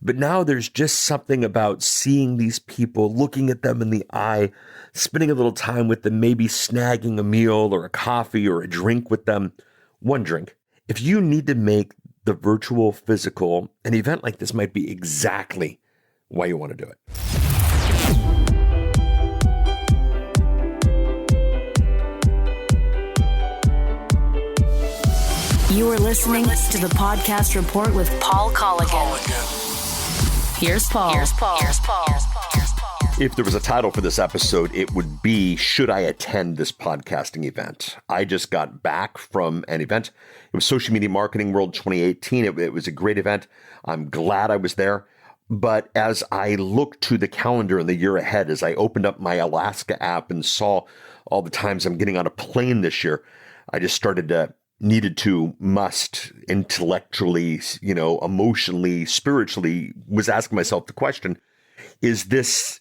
But now there's just something about seeing these people, looking at them in the eye, spending a little time with them, maybe snagging a meal or a coffee or a drink with them. One drink. If you need to make the virtual physical, an event like this might be exactly why you want to do it. You are listening to the Podcast Report with Paul Colligan. Here's Paul. If there was a title for this episode, it would be, Should I Attend This Podcasting Event? I just got back from an event. It was Social Media Marketing World 2018. It was a great event. I'm glad I was there. But as I look to the calendar in the year ahead, as I opened up my Alaska app and saw all the times I'm getting on a plane this year, I just must intellectually, emotionally, spiritually, was asking myself the question, is this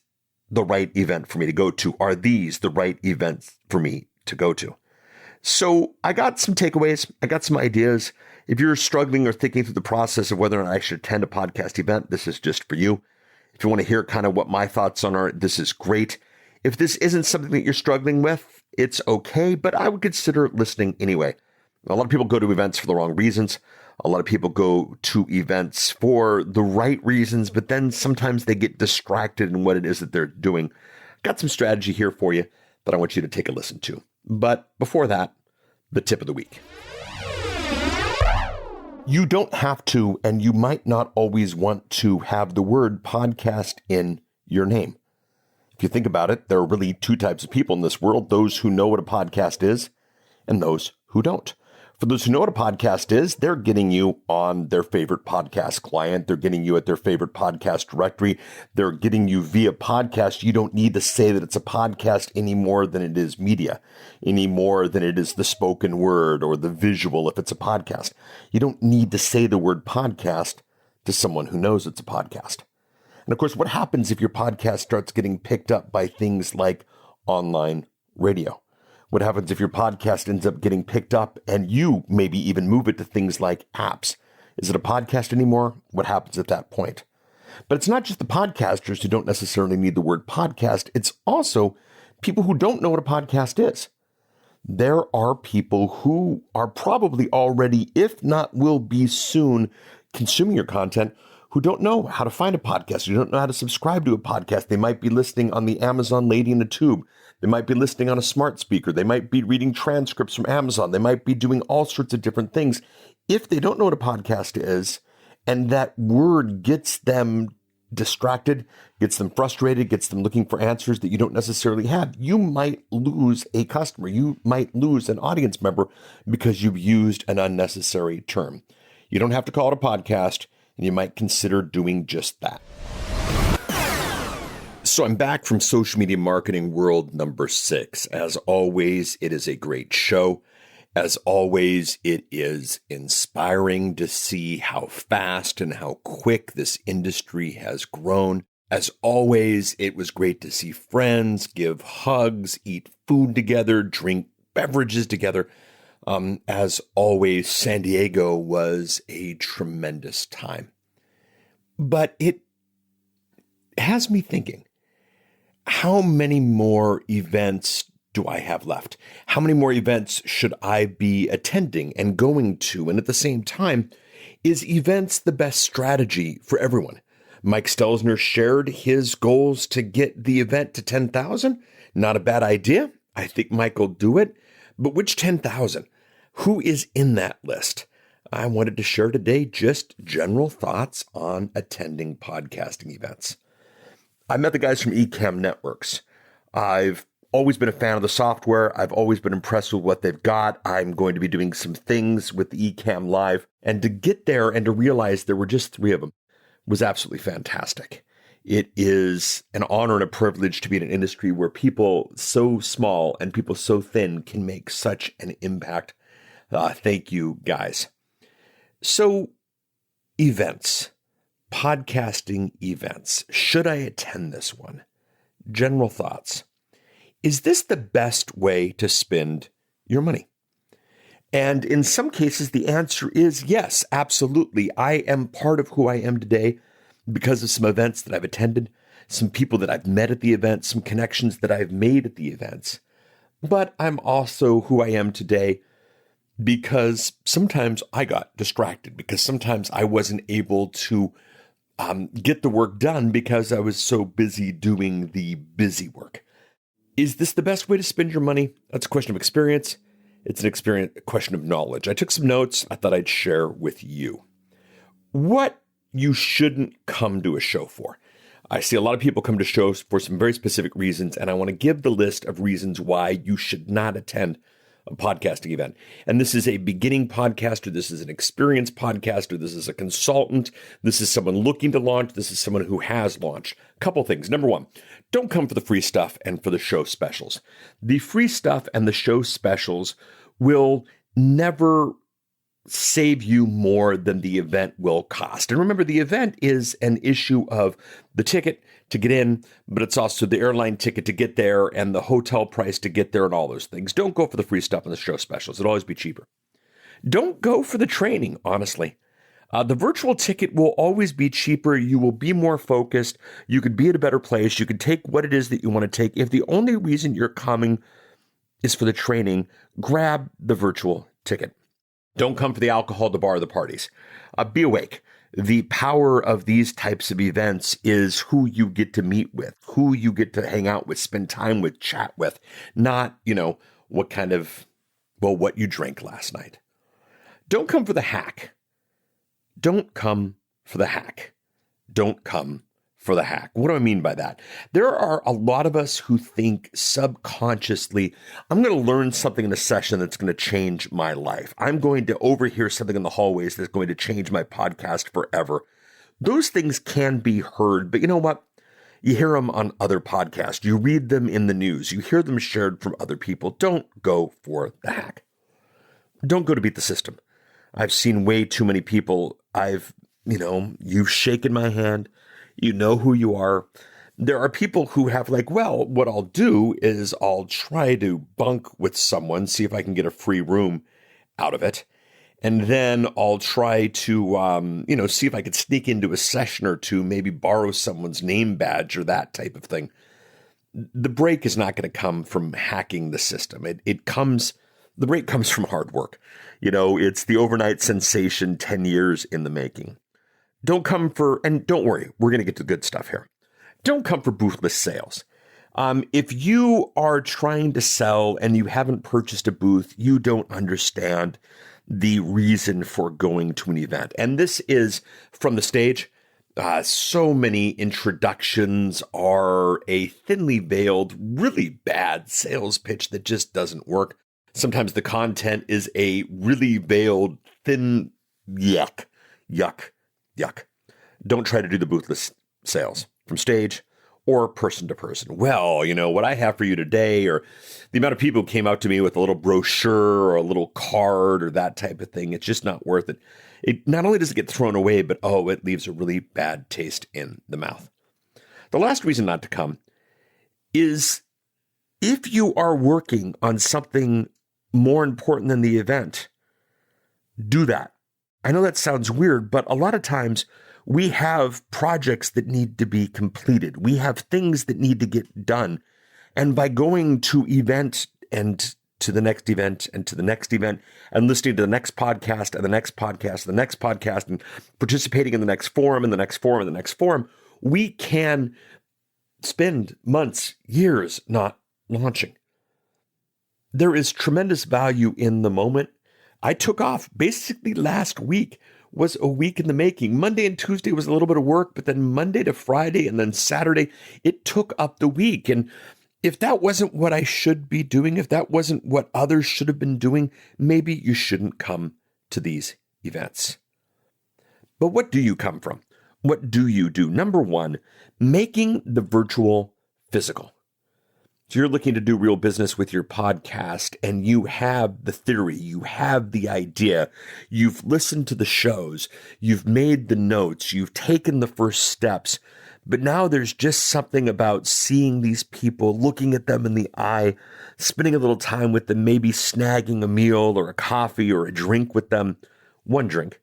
the right event for me to go to? Are these the right events for me to go to? So I got some takeaways. I got some ideas. If you're struggling or thinking through the process of whether or not I should attend a podcast event, this is just for you. If you want to hear kind of what my thoughts on are, this is great. If this isn't something that you're struggling with, it's okay, but I would consider listening anyway. A lot of people go to events for the wrong reasons. A lot of people go to events for the right reasons, but then sometimes they get distracted in what it is that they're doing. Got some strategy here for you that I want you to take a listen to. But before that, the tip of the week. You don't have to, and you might not always want to have the word podcast in your name. If you think about it, there are really two types of people in this world, those who know what a podcast is and those who don't. For those who know what a podcast is, they're getting you on their favorite podcast client. They're getting you at their favorite podcast directory. They're getting you via podcast. You don't need to say that it's a podcast any more than it is media, any more than it is the spoken word or the visual if it's a podcast. You don't need to say the word podcast to someone who knows it's a podcast. And of course, what happens if your podcast starts getting picked up by things like online radio? What happens if your podcast ends up getting picked up and you maybe even move it to things like apps? Is it a podcast anymore? What happens at that point? But it's not just the podcasters who don't necessarily need the word podcast. It's also people who don't know what a podcast is. There are people who are probably already, if not will be soon, consuming your content who don't know how to find a podcast, who don't know how to subscribe to a podcast. They might be listening on the Amazon Lady in a Tube. They might be listening on a smart speaker. They might be reading transcripts from Amazon. They might be doing all sorts of different things. If they don't know what a podcast is, and that word gets them distracted, gets them frustrated, gets them looking for answers that you don't necessarily have, you might lose a customer. You might lose an audience member because you've used an unnecessary term. You don't have to call it a podcast, and you might consider doing just that. So I'm back from Social Media Marketing World number 6. As always, it is a great show. As always, it is inspiring to see how fast and how quick this industry has grown. As always, it was great to see friends give hugs, eat food together, drink beverages together. As always, San Diego was a tremendous time. But it has me thinking, how many more events do I have left? How many more events should I be attending and going to? And at the same time, is events the best strategy for everyone? Mike Stelzner shared his goals to get the event to 10,000. Not a bad idea. I think Mike will do it. But which 10,000? Who is in that list? I wanted to share today just general thoughts on attending podcasting events. I met the guys from Ecamm Networks. I've always been a fan of the software. I've always been impressed with what they've got. I'm going to be doing some things with the Ecamm Live. And to get there and to realize there were just 3 of them was absolutely fantastic. It is an honor and a privilege to be in an industry where people so small and people so thin can make such an impact. Thank you, guys. So, events. Podcasting events. Should I attend this one? General thoughts. Is this the best way to spend your money? And in some cases, the answer is yes, absolutely. I am part of who I am today because of some events that I've attended, some people that I've met at the events, some connections that I've made at the events. But I'm also who I am today because sometimes I got distracted, because sometimes I wasn't able to get the work done because I was so busy doing the busy work. Is this the best way to spend your money? That's a question of experience. It's a question of knowledge. I took some notes I thought I'd share with you. What you shouldn't come to a show for. I see a lot of people come to shows for some very specific reasons, and I want to give the list of reasons why you should not attend a podcasting event. And this is a beginning podcaster, this is an experienced podcaster, this is a consultant, this is someone looking to launch, this is someone who has launched. Couple things. Number one, don't come for the free stuff and for the show specials. The free stuff and the show specials will never save you more than the event will cost. And remember, the event is an issue of the ticket to get in, but it's also the airline ticket to get there and the hotel price to get there and all those things. Don't go for the free stuff and the show specials. It'll always be cheaper. Don't go for the training, honestly. The virtual ticket will always be cheaper. You will be more focused. You could be at a better place. You could take what it is that you want to take. If the only reason you're coming is for the training, grab the virtual ticket. Don't come for the alcohol, the bar, the parties. Be awake. The power of these types of events is who you get to meet with, who you get to hang out with, spend time with, chat with, not, what you drank last night. Don't come for the hack. Don't come for the hack. Don't come for the hack. What do I mean by that? There are a lot of us who think subconsciously, I'm going to learn something in a session that's going to change my life. I'm going to overhear something in the hallways that's going to change my podcast forever. Those things can be heard, but you know what? You hear them on other podcasts. You read them in the news. You hear them shared from other people. Don't go for the hack. Don't go to beat the system. I've seen way too many people. You've shaken my hand. You know who you are. There are people who have what I'll do is I'll try to bunk with someone, see if I can get a free room out of it. And then I'll try to, see if I could sneak into a session or two, maybe borrow someone's name badge or that type of thing. The break is not going to come from hacking the system. The break comes from hard work. It's the overnight sensation 10 years in the making. Don't come for, and don't worry, we're going to get to the good stuff here. Don't come for boothless sales. If you are trying to sell and you haven't purchased a booth, you don't understand the reason for going to an event. And this is from the stage. So many introductions are a thinly veiled, really bad sales pitch that just doesn't work. Sometimes the content is a really veiled, thin yuck. Don't try to do the boothless sales from stage or person to person. Well, what I have for you today, or the amount of people who came out to me with a little brochure or a little card or that type of thing, it's just not worth it. It not only does it get thrown away, but it leaves a really bad taste in the mouth. The last reason not to come is if you are working on something more important than the event, do that. I know that sounds weird, but a lot of times we have projects that need to be completed. We have things that need to get done. And by going to event and to the next event and to the next event and listening to the next podcast and the next podcast and the next podcast and participating in the next forum and the next forum and the next forum, we can spend months, years not launching. There is tremendous value in the moment. I took off basically last week was a week in the making. Monday and Tuesday was a little bit of work, but then Monday to Friday and then Saturday, it took up the week. And if that wasn't what I should be doing, if that wasn't what others should have been doing, maybe you shouldn't come to these events. But what do you come from? What do you do? Number one, making the virtual physical. So you're looking to do real business with your podcast and you have the theory, you have the idea, you've listened to the shows, you've made the notes, you've taken the first steps, but now there's just something about seeing these people, looking at them in the eye, spending a little time with them, maybe snagging a meal or a coffee or a drink with them, one drink.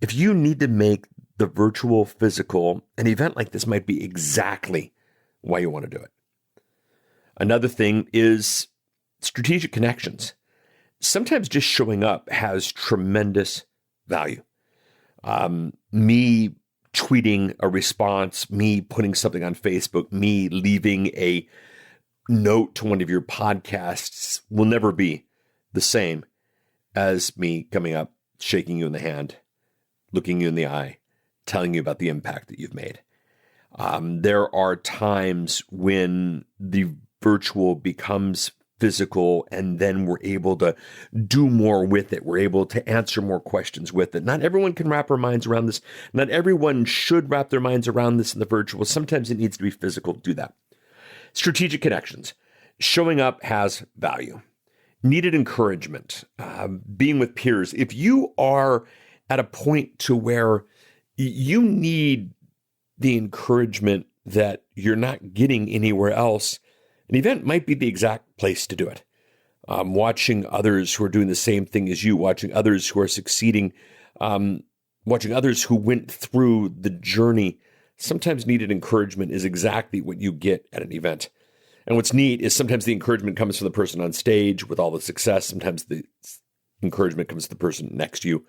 If you need to make the virtual, physical, an event like this might be exactly why you want to do it. Another thing is strategic connections. Sometimes just showing up has tremendous value. Me tweeting a response, me putting something on Facebook, me leaving a note to one of your podcasts will never be the same as me coming up, shaking you in the hand, looking you in the eye, telling you about the impact that you've made. There are times when the virtual becomes physical, and then we're able to do more with it. We're able to answer more questions with it. Not everyone can wrap their minds around this. Not everyone should wrap their minds around this in the virtual. Sometimes it needs to be physical to do that. Strategic connections. Showing up has value. Needed encouragement. Being with peers. If you are at a point to where you need the encouragement that you're not getting anywhere else, an event might be the exact place to do it. Watching others who are doing the same thing as you, watching others who are succeeding, watching others who went through the journey. Sometimes needed encouragement is exactly what you get at an event. And what's neat is sometimes the encouragement comes from the person on stage with all the success. Sometimes the encouragement comes to the person next to you,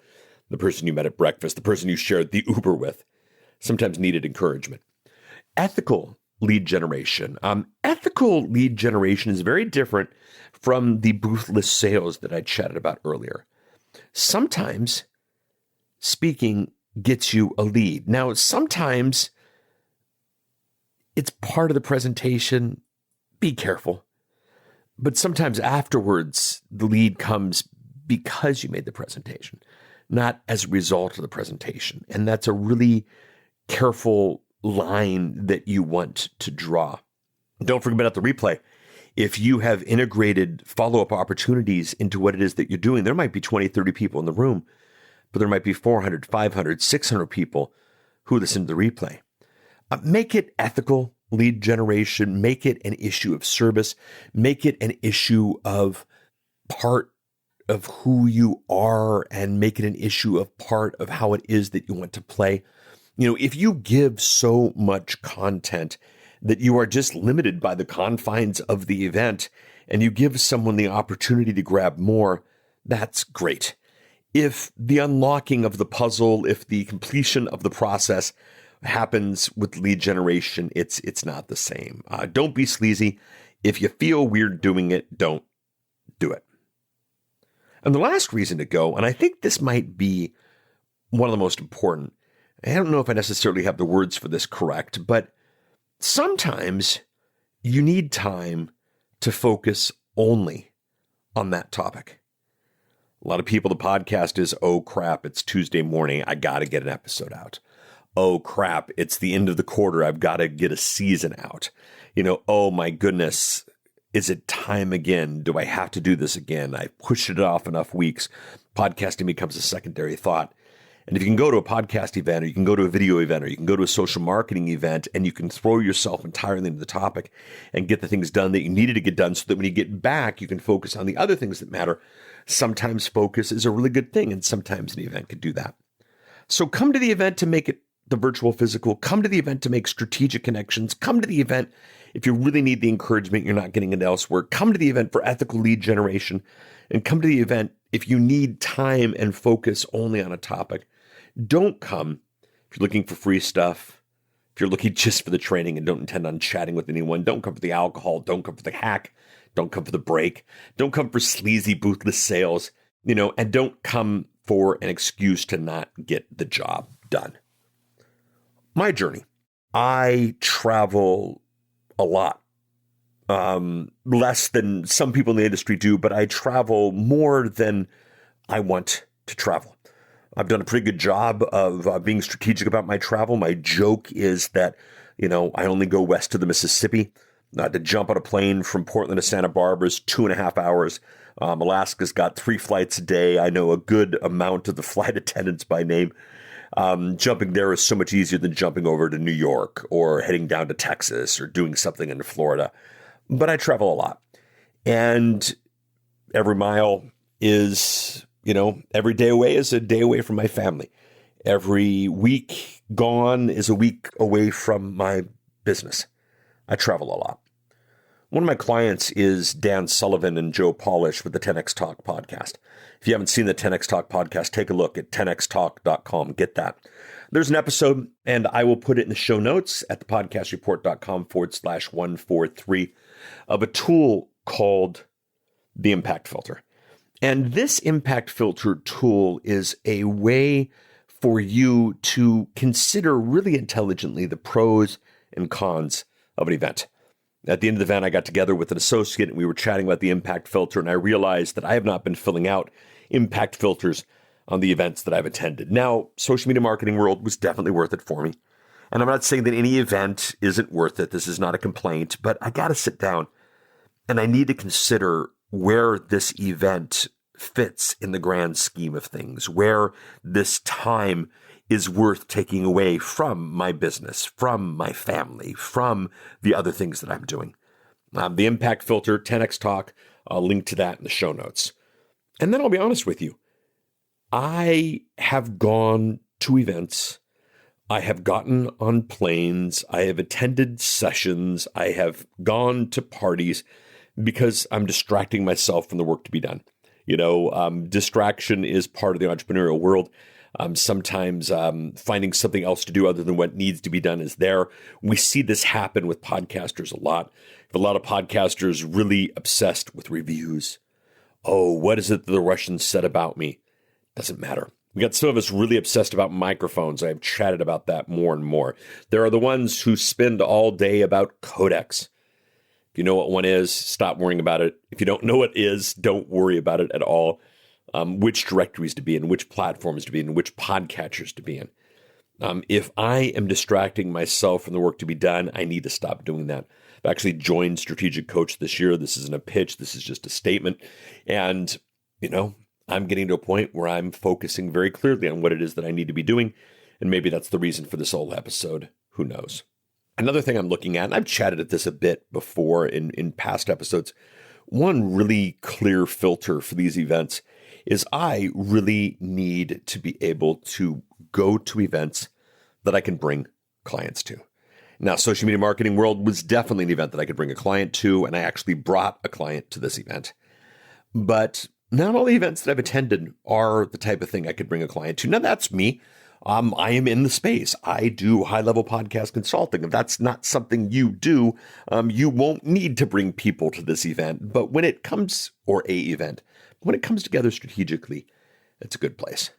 the person you met at breakfast, the person you shared the Uber with. Sometimes needed encouragement. Ethical lead generation. Ethical lead generation is very different from the booth-less sales that I chatted about earlier. Sometimes speaking gets you a lead. Now, sometimes it's part of the presentation. Be careful. But sometimes afterwards, the lead comes because you made the presentation, not as a result of the presentation. And that's a really careful line that you want to draw. Don't forget about the replay. If you have integrated follow-up opportunities into what it is that you're doing, there might be 20, 30 people in the room, but there might be 400, 500, 600 people who listen to the replay. Make it ethical lead generation. Make it an issue of service. Make it an issue of part of who you are, and make it an issue of part of how it is that you want to play. You know, if you give so much content that you are just limited by the confines of the event, and you give someone the opportunity to grab more, that's great. If the unlocking of the puzzle, if the completion of the process happens with lead generation, it's not the same. Don't be sleazy. If you feel weird doing it, don't do it. And the last reason to go, and I think this might be one of the most important, I don't know if I necessarily have the words for this correct, but sometimes you need time to focus only on that topic. A lot of people, the podcast is, oh crap, it's Tuesday morning, I got to get an episode out. Oh crap, it's the end of the quarter, I've got to get a season out. You know, oh my goodness, is it time again? Do I have to do this again? I pushed it off enough weeks. Podcasting becomes a secondary thought. And if you can go to a podcast event, or you can go to a video event, or you can go to a social marketing event, and you can throw yourself entirely into the topic and get the things done that you needed to get done, so that when you get back, you can focus on the other things that matter. Sometimes focus is a really good thing, and sometimes an event could do that. So come to the event to make it the virtual physical. Come to the event to make strategic connections. Come to the event if you really need the encouragement, you're not getting it elsewhere. Come to the event for ethical lead generation, and come to the event if you need time and focus only on a topic. Don't come if you're looking for free stuff, if you're looking just for the training and don't intend on chatting with anyone. Don't come for the alcohol. Don't come for the hack. Don't come for the break. Don't come for sleazy booth-less sales, and don't come for an excuse to not get the job done. My journey. I travel a lot. Less than some people in the industry do, but I travel more than I want to travel. I've done a pretty good job of being strategic about my travel. My joke is that, I only go west of the Mississippi. To jump on a plane from Portland to Santa Barbara is 2.5 hours. Alaska's got 3 flights a day. I know a good amount of the flight attendants by name. Jumping there is so much easier than jumping over to New York or heading down to Texas or doing something in Florida. But I travel a lot. And every mile is, every day away is a day away from my family. Every week gone is a week away from my business. I travel a lot. One of my clients is Dan Sullivan and Joe Polish with the 10X Talk podcast. If you haven't seen the 10X Talk podcast, take a look at 10xtalk.com. Get that. There's an episode, and I will put it in the show notes at thepodcastreport.com/143 of a tool called the impact filter. And this impact filter tool is a way for you to consider really intelligently the pros and cons of an event. At the end of the event, I got together with an associate and we were chatting about the impact filter, and I realized that I have not been filling out impact filters on the events that I've attended. Now, social media marketing world was definitely worth it for me. And I'm not saying that any event isn't worth it. This is not a complaint, but I got to sit down and I need to consider where this event fits in the grand scheme of things, where this time is worth taking away from my business, from my family, from the other things that I'm doing. The impact filter, 10X Talk, I'll link to that in the show notes. And then I'll be honest with you. I have gone to events. I have gotten on planes. I have attended sessions. I have gone to parties because I'm distracting myself from the work to be done. Distraction is part of the entrepreneurial world. Sometimes finding something else to do other than what needs to be done is there. We see this happen with podcasters a lot. A lot of podcasters really obsessed with reviews. Oh, what is it that the Russians said about me? Doesn't matter. We got some of us really obsessed about microphones. I've chatted about that more and more. There are the ones who spend all day about codecs. If you know what one is, stop worrying about it. If you don't know what it is, don't worry about it at all. Which directories to be in, which platforms to be in, which podcatchers to be in. If I am distracting myself from the work to be done, I need to stop doing that. I've actually joined Strategic Coach this year. This isn't a pitch. This is just a statement. And, I'm getting to a point where I'm focusing very clearly on what it is that I need to be doing. And maybe that's the reason for this whole episode. Who knows? Another thing I'm looking at, and I've chatted at this a bit before in past episodes, one really clear filter for these events is I really need to be able to go to events that I can bring clients to. Now, social media marketing world was definitely an event that I could bring a client to, and I actually brought a client to this event. But not all the events that I've attended are the type of thing I could bring a client to. Now, that's me. I am in the space. I do high-level podcast consulting. If that's not something you do, you won't need to bring people to this event. But when it comes together strategically, it's a good place.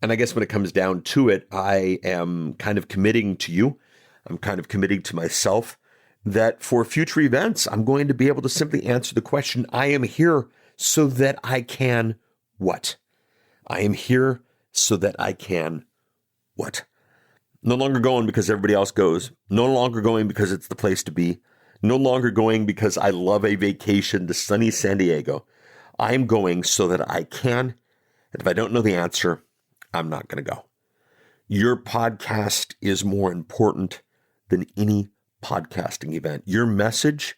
And I guess when it comes down to it, I am kind of committing to you. I'm kind of committing to myself that for future events, I'm going to be able to simply answer the question, I am here so that I can what? I am here so that I can what? No longer going because everybody else goes. No longer going because it's the place to be. No longer going because I love a vacation to sunny San Diego. I'm going so that I can. And if I don't know the answer, I'm not going to go. Your podcast is more important than any podcasting event. Your message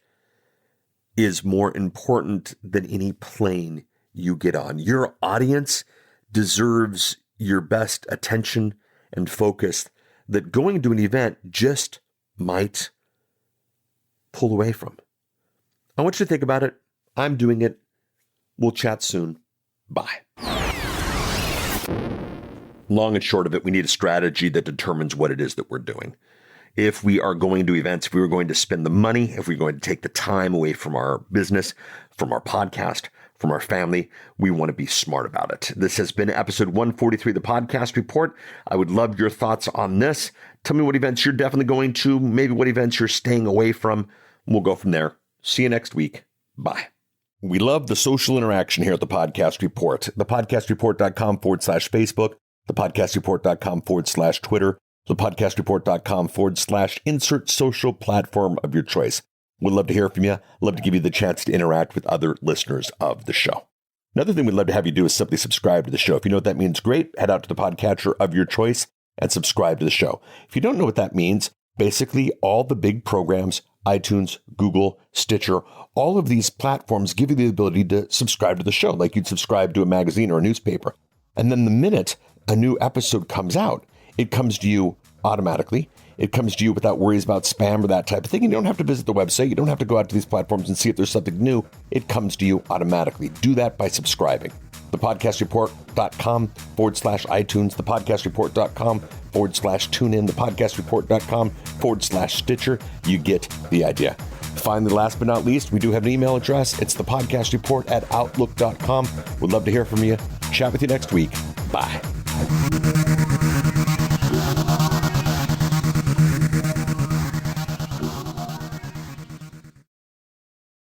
is more important than any plane you get on. Your audience deserves your best attention and focus that going to an event just might pull away from. I want you to think about it. I'm doing it. We'll chat soon. Bye. Long and short of it, we need a strategy that determines what it is that we're doing. If we are going to events, if we were going to spend the money, if we're going to take the time away from our business, from our podcast, from our family, we want to be smart about it. This has been episode 143 of the Podcast Report. I would love your thoughts on this. Tell me what events you're definitely going to, maybe what events you're staying away from. We'll go from there. See you next week. Bye. We love the social interaction here at the Podcast Report. Thepodcastreport.com/Facebook, thepodcastreport.com/Twitter, thepodcastreport.com/insert social platform of your choice. We'd love to hear from you. Love to give you the chance to interact with other listeners of the show. Another thing we'd love to have you do is simply subscribe to the show. If you know what that means, great. Head out to the podcatcher of your choice and subscribe to the show. If you don't know what that means, basically all the big programs, iTunes, Google, Stitcher, all of these platforms give you the ability to subscribe to the show like you'd subscribe to a magazine or a newspaper. And then the minute a new episode comes out, it comes to you automatically. It comes to you without worries about spam or that type of thing. You don't have to visit the website. You don't have to go out to these platforms and see if there's something new. It comes to you automatically. Do that by subscribing. thepodcastreport.com/iTunes, thepodcastreport.com/TuneIn, thepodcastreport.com/Stitcher. You get the idea. Finally, last but not least, we do have an email address. It's thepodcastreport@outlook.com. We'd love to hear from you. Chat with you next week. Bye.